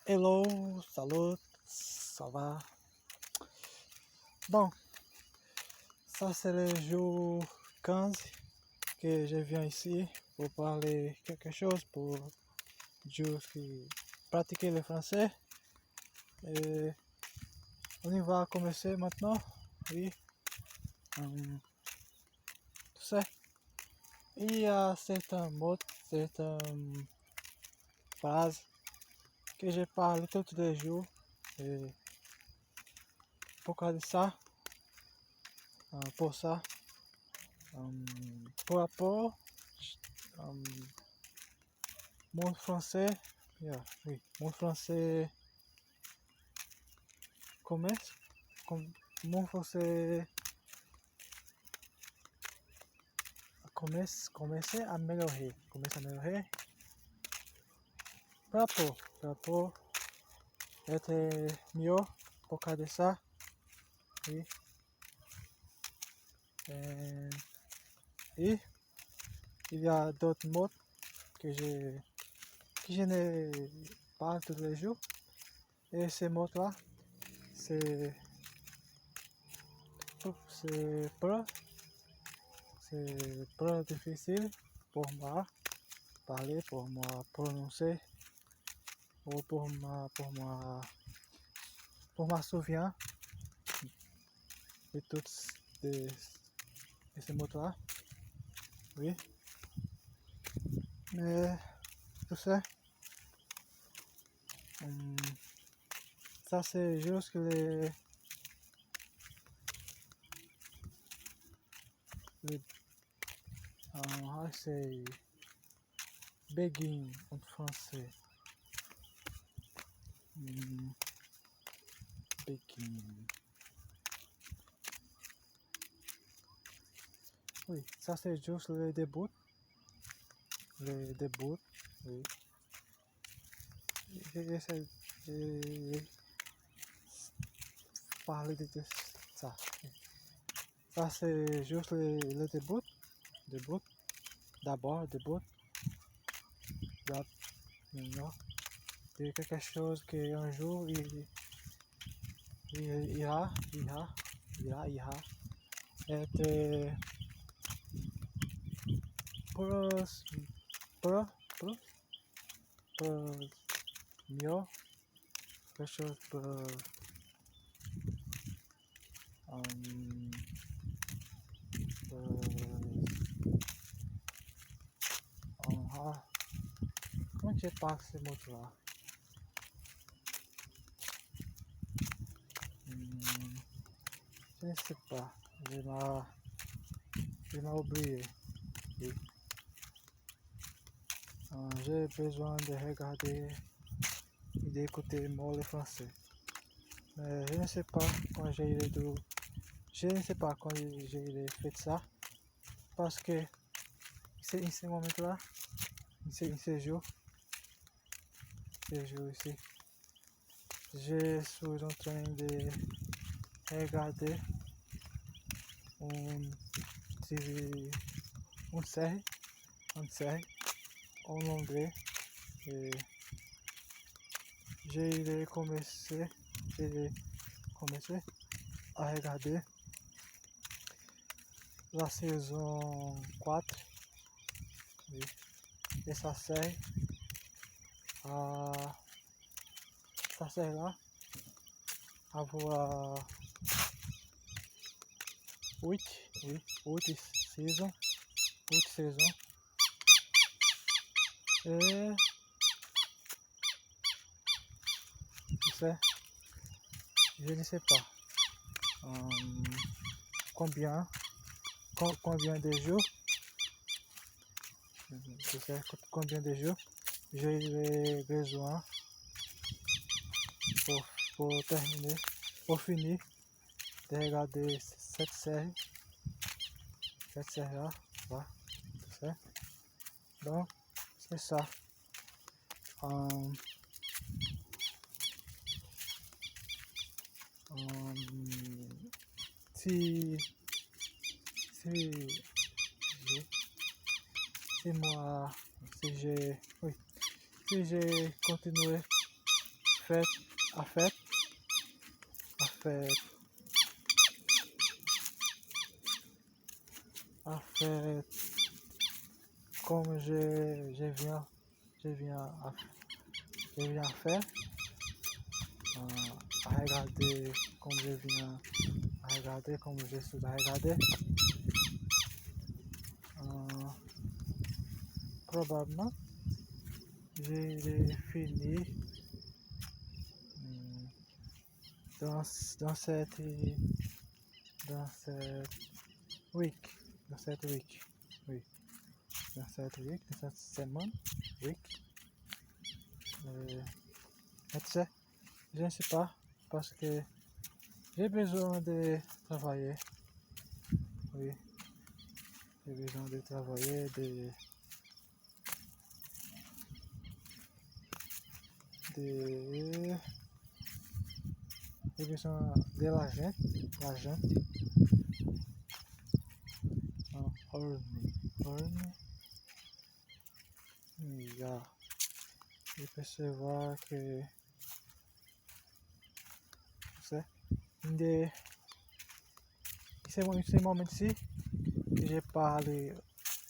Hello, salut, ça va? Bon, ça c'est le jour 15 que je viens ici pour parler quelque chose, pour juste pratiquer le français. Et on y va commencer maintenant, oui. Tu sais, il y a certains mots, certaines phrases que je parle tous les jours. Et pourquoi de ça? Pour ça, par rapport mon français, oui, mon français commence, mon français commence à améliorer, par rapport être mieux, pour cause de ça, oui. Et il y a d'autres mots que je ne parle tous les jours. Et ces mots-là, c'est pas, c'est pas difficile pour moi parler, pour moi prononcer, ou pour moi souvenir de toutes de, de ces mots-là. Oui. Mais tu sais, ça c'est juste que how I say begin en français. Begin. Oui, ça c'est juste le début. Le début, oui. J'essaie de parler de ça. Ça c'est juste le début. Début. D'abord, début. Non. De quelque chose qu'un jour il ira être plus, plus, plus, plus mieux, quelque chose plus comment je parle ce mot-là? Je ne sais pas, je m'ai oublié. Oui. J'ai besoin de regarder et d'écouter le français. Mais je ne sais pas quand je ne sais pas quand j'ai fait ça, parce que c'est en ce moment-là, ce jour ici, je suis en train de regarder une série en anglais, et j'ai commencé à regarder la saison 4, et essa série là avoir 8, oui, 8 saisons, et tu sais, je ne sais pas combien de jours, tu sais combien de jours j'ai besoin pour terminer, pour finir de regarder cette série là, voilà, tu sais. Donc c'est ça. Si si moi, si j'ai, oui, si j'ai continué affecte, affecte, affecte, affecte, comme je viens à, je viens à faire, à regarder comme je viens à regarder, comme je suis à regarder, probablement, j'ai fini dans, dans cette, dans cette week, dans cette week, oui, dans cette week, dans cette semaine, week, mais tu sais, je ne sais pas, parce que j'ai besoin de travailler, oui, j'ai besoin de travailler, de j'ai besoin de l'argent, horny, já, e percevoir que você, de, esse momento-ci, que je parle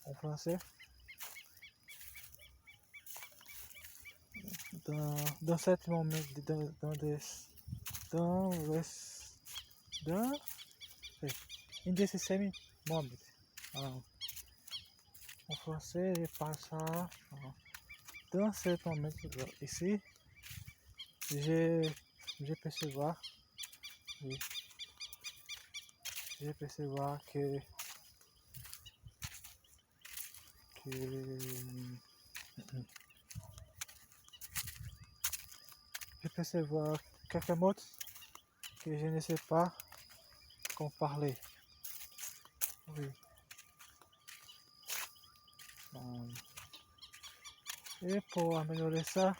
en français, dans cet moment, dans les, dans, in this same moment, en français, je parle ça, dans ce moment ici, je percevoir, oui, je percevoir que je percevoir quelques mots que je ne sais pas qu'on parlait. Oui. Et pour améliorer ça,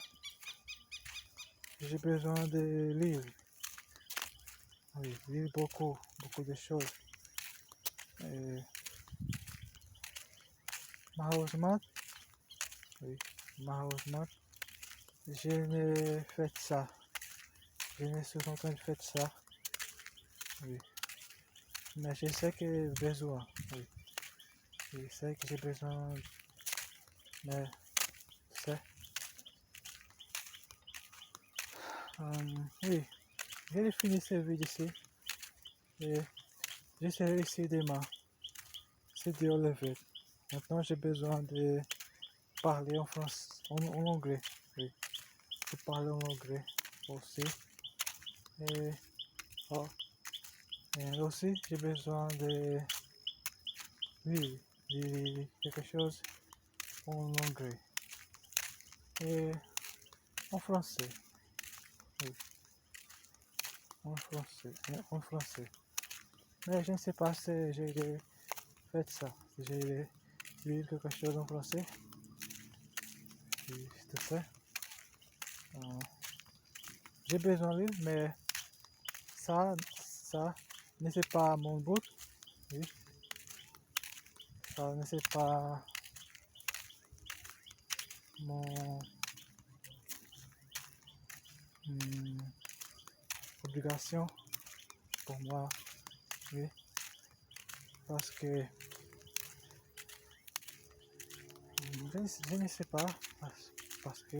j'ai besoin de lire. Oui, lire beaucoup de choses. Et malheureusement, oui, malheureusement, je ne fais ça. Je ne suis en train de faire ça. Oui. Mais je sais que j'ai besoin. Oui. Je sais que j'ai besoin. Mais tu sais. Oui. J'ai fini ce vidéo ici. Et j'essaierai ici demain. C'est Dieu le veut. Maintenant j'ai besoin de parler en français, en anglais. Oui. De parler en anglais aussi. Et, oh, et aussi j'ai besoin de oui, de quelque chose en anglais. Et en français. Oui. En français. Mais je ne sais pas si j'ai fait ça. Si j'ai lu quelque chose en français. Oui, tout ça. J'ai besoin de lire, mais ça ne c'est pas mon but. Oui. Ça ne c'est pas mon obligation pour moi. Oui. Parce que je ne sais pas parce que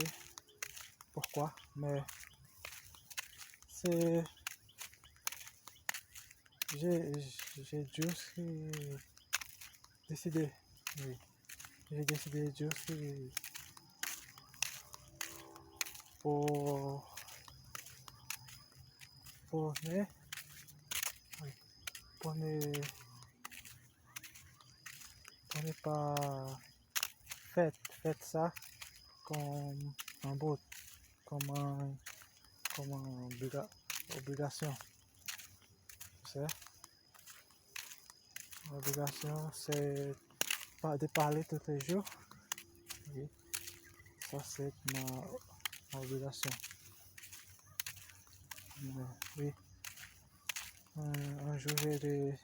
pourquoi, mais c'est j'ai juste décidé, oui, j'ai décidé juste pour ne, oui, pour ne, pour ne pas faire ça comme un but, comme un obligation. Tu sais, l'obligation c'est pas de parler tous les jours. Oui, ça c'est ma obligation. Mais, oui, un jour j'ai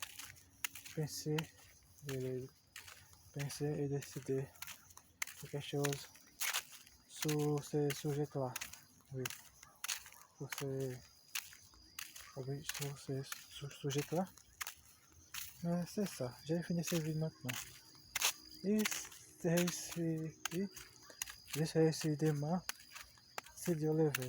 pensé, de penser et décider quelque chose sur ce sujet-là. Oui. pour ce sujet-là. C'est ça, j'ai fini cette vidéo maintenant. Et j'essaie demain, si Dieu le veut.